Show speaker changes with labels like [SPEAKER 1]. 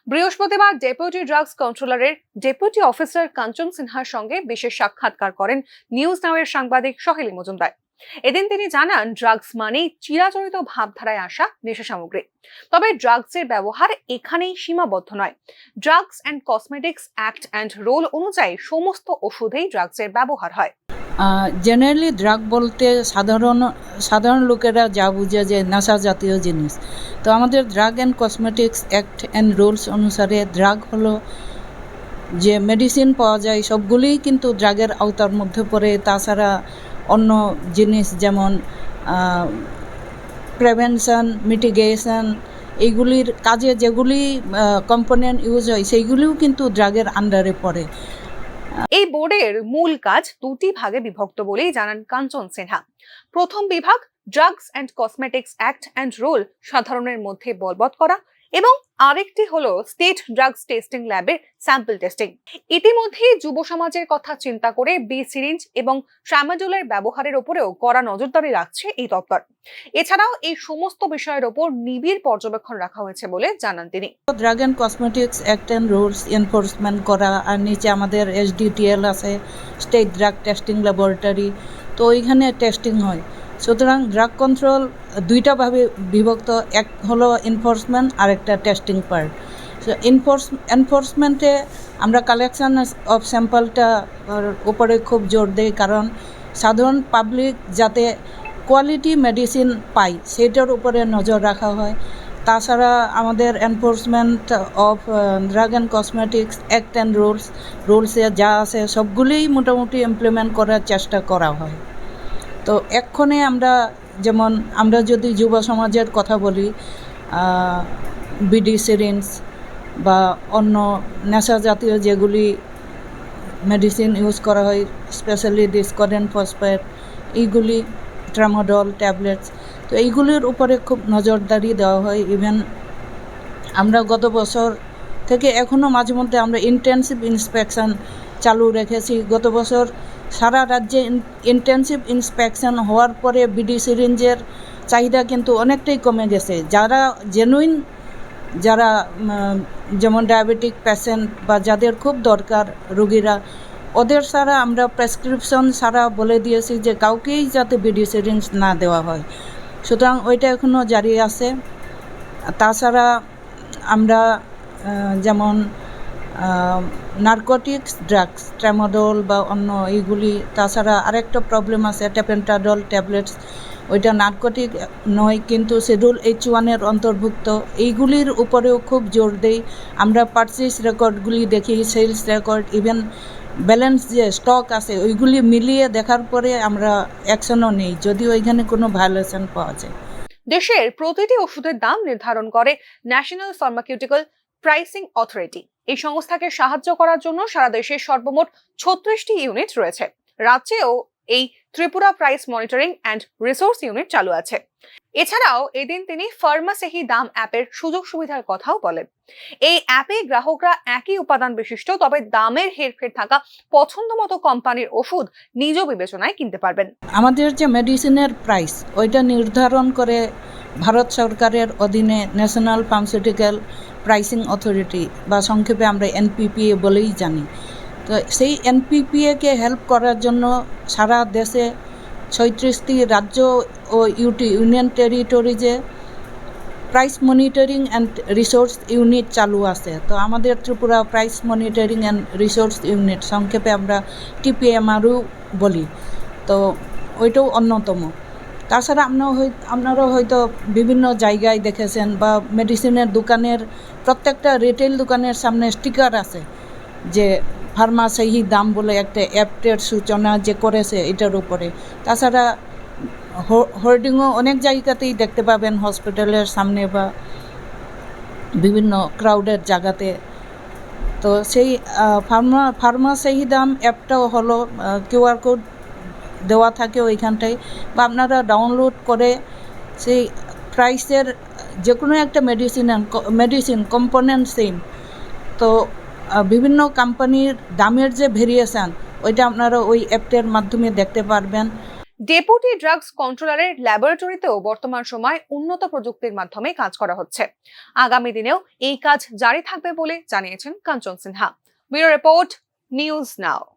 [SPEAKER 1] বৃহস্পতিবার deputy drugs কন্ট্রোলারের deputy officer কাঞ্চন সিনহার সঙ্গে বিশেষ সাক্ষাৎকার করেন নিউজ নাওয়ের সাংবাদিক সহেলি মজুমদার। এদিন তিনি জানান, ড্রাগস মানেই চিরাচরিত ভাবধারায় আসা নেশা সামগ্রী। তবে ড্রাগসের ব্যবহার এখানেই সীমাবদ্ধ নয়। Drugs and cosmetics act and rule অনুযায়ী সমস্ত ওষুধেই ড্রাগসের ব্যবহার হয়।
[SPEAKER 2] জেনারেলি ড্রাগ বলতে সাধারণ লোকেরা যা বুঝে যে নেশা জাতীয় জিনিস। তো আমাদের drug and cosmetics act and rules অনুসারে ড্রাগ হলো যে মেডিসিন পাওয়া যায় সবগুলিই কিন্তু ড্রাগের আওতার মধ্যে পড়ে। তাছাড়া অন্য জিনিস যেমন প্রিভেনশন, মিটিগেশন, এইগুলির কাজে যেগুলি কম্পোনেন্ট ইউজ হয় সেইগুলিও কিন্তু ড্রাগের আন্ডারে পড়ে।
[SPEAKER 1] এই বোর্ডের মূল কাজ দুটি ভাগে বিভক্ত বলেই জানান কাঞ্চন সিনহা। প্রথম বিভাগ drugs and cosmetics act and rule সাধারণের মধ্যে বলবৎ করা, এবং আরেকটি হলো স্টেট ড্রাগস টেস্টিং ল্যাবের স্যাম্পল টেস্টিং। ইতিমধ্যে যুব সমাজের কথা চিন্তা করে বি সিরিঞ্জ এবং ট্রামাডোলের ব্যবহারের উপরেও কড়া নজরদারি রাখছে এই দপ্তর। এছাড়াও এই সমস্ত বিষয়ের উপর নিবিড় পর্যবেক্ষণ রাখা হয়েছে বলে জানান তিনি।
[SPEAKER 2] Drug and cosmetics act and rules enforcement করা, আর নিচে আমাদের SDTL আছে, স্টেট ড্রাগ টেস্টিং ল্যাবরেটরি। তো ওইখানে টেস্টিং হয়। সুতরাং ড্রাগ কন্ট্রোল দুইটা ভাবে বিভক্ত, এক হলো এনফোর্সমেন্ট আর একটা টেস্টিং পার্ট। এনফোর্সমেন্টে আমরা কালেকশন অফ স্যাম্পলটা উপরে খুব জোর দেই, কারণ সাধারণ পাবলিক যাতে কোয়ালিটি মেডিসিন পায় সেটার উপরে নজর রাখা হয়। তাছাড়া আমাদের enforcement of drug and cosmetics act and রুলসে যা আছে সবগুলিই মোটামুটি ইমপ্লিমেন্ট করার চেষ্টা করা হয়। তো এক্ষণে আমরা যদি যুব সমাজের কথা বলি, বিডি সিরিঞ্জ বা অন্য নেশা জাতীয় যেগুলি মেডিসিন ইউজ করা হয়, স্পেশালি ডিসকর্ডেন্ট ফসফেট, এইগুলি ট্রামাডল ট্যাবলেটস, তো এইগুলির উপরে খুব নজরদারি দেওয়া হয়। ইভেন আমরা গত বছর থেকে এখনও মাঝে মধ্যে আমরা ইন্টেনসিভ ইন্সপেকশন চালু রেখেছি। গত বছর সারা রাজ্যে ইন্টেনসিভ ইন্সপেকশন হওয়ার পরে বিডি সিরিঞ্জের চাহিদা কিন্তু অনেকটাই কমে গেছে। যারা জেনুইন, যারা যেমন ডায়াবেটিক পেশেন্ট বা যাদের খুব দরকার রোগীরা, ওদের ছাড়া আমরা প্রেসক্রিপশন ছাড়া বলে দিয়েছি যে কাউকেই যাতে বিডি সিরিঞ্জ না দেওয়া হয়। সুতরাং ওইটা এখনও জারি আছে। তাছাড়া আমরা যেমন নার্কোটিক্স ড্রাগস, ট্রামাডোল বা অন্য এইগুলি, তাছাড়া আরেকটা প্রবলেম আছে ট্যাপেন্টাডল ট্যাবলেটস, ওইটা নার্কোটিক নয় কিন্তু শিডিউল H1-এর অন্তর্ভুক্ত। এইগুলির উপরেও খুব জোর দেই। আমরা পারচেজ রেকর্ডগুলি দেখি, সেলস রেকর্ড, ইভেন ব্যালেন্স যে স্টক আছে ওইগুলি মিলিয়ে দেখার পরে আমরা অ্যাকশনও নেই যদি ওইখানে কোনো ভায়োলেশন পাওয়া যায়।
[SPEAKER 1] দেশের প্রতিটি ওষুধের দাম নির্ধারণ করে ন্যাশনাল ফার্মাকিউটিক্যাল প্রাইসিং অথরিটি। এই সংস্থাকে সাহায্য করার জন্য সারা দেশে সর্বমোট 36টি ইউনিট রয়েছে। রাজ্যেও এই Tripura price monitoring and resource unit চালু আছে। এছাড়াও এদিন তিনি ফার্মাসেহি দাম অ্যাপের সুযোগ সুবিধার কথাও বলেন। এই অ্যাপে গ্রাহকরা একই উপাদান বিশিষ্ট তবে দামের হেরফের থাকা পছন্দ মতো কোম্পানির ওষুধ নিজ বিবেচনায় কিনতে পারবেন।
[SPEAKER 2] আমাদের যে মেডিসিনের প্রাইস ওইটা নির্ধারণ করে ভারত সরকারের অধীনে ন্যাশনাল ফার্মাসিউটিক্যাল প্রাইসিং অথরিটি, বা সংক্ষেপে আমরা NPPA বলেই জানি। তো সেই NPPA-কে হেল্প করার জন্য সারা দেশে 36টি রাজ্য ও ইউনিয়ন টেরিটরিজে price monitoring and resource unit চালু আছে। তো আমাদের Tripura price monitoring and resource unit, সংক্ষেপে আমরা TPMRU বলি, তো ওইটাও অন্যতম। তাছাড়া আপনারাও হয়তো বিভিন্ন জায়গায় দেখেছেন বা মেডিসিনের দোকানের প্রত্যেকটা রিটেল দোকানের সামনে স্টিকার আছে যে ফার্মাসেহি দাম বলে একটা অ্যাপের সূচনা যে করেছে এটার উপরে। তাছাড়া হোর্ডিংও অনেক জায়গাতেই দেখতে পাবেন, হসপিটালের সামনে বা বিভিন্ন ক্রাউডের জায়গাতে। তো সেই ফার্মাসেহি দাম অ্যাপটাও হলো QR কোড দেওয়া থাকে ওইখানটায়, বা আপনারা ডাউনলোড করে সেই প্রাইসের যে কোনো একটা মেডিসিন কম্পোনেন্ট সেম, তো বিভিন্ন কোম্পানির দামের যে ভেরিয়েশন ওইটা আপনারা ওই অ্যাপটার মাধ্যমে দেখতে পারবেন।
[SPEAKER 1] ডেপুটি ড্রাগস কন্ট্রোলারের ল্যাবরেটরিতেও বর্তমান সময় উন্নত প্রযুক্তির মাধ্যমে কাজ করা হচ্ছে। আগামী দিনেও এই কাজ জারি থাকবে বলে জানিয়েছেন Kanchan Sinha. Bureau report, news নাও।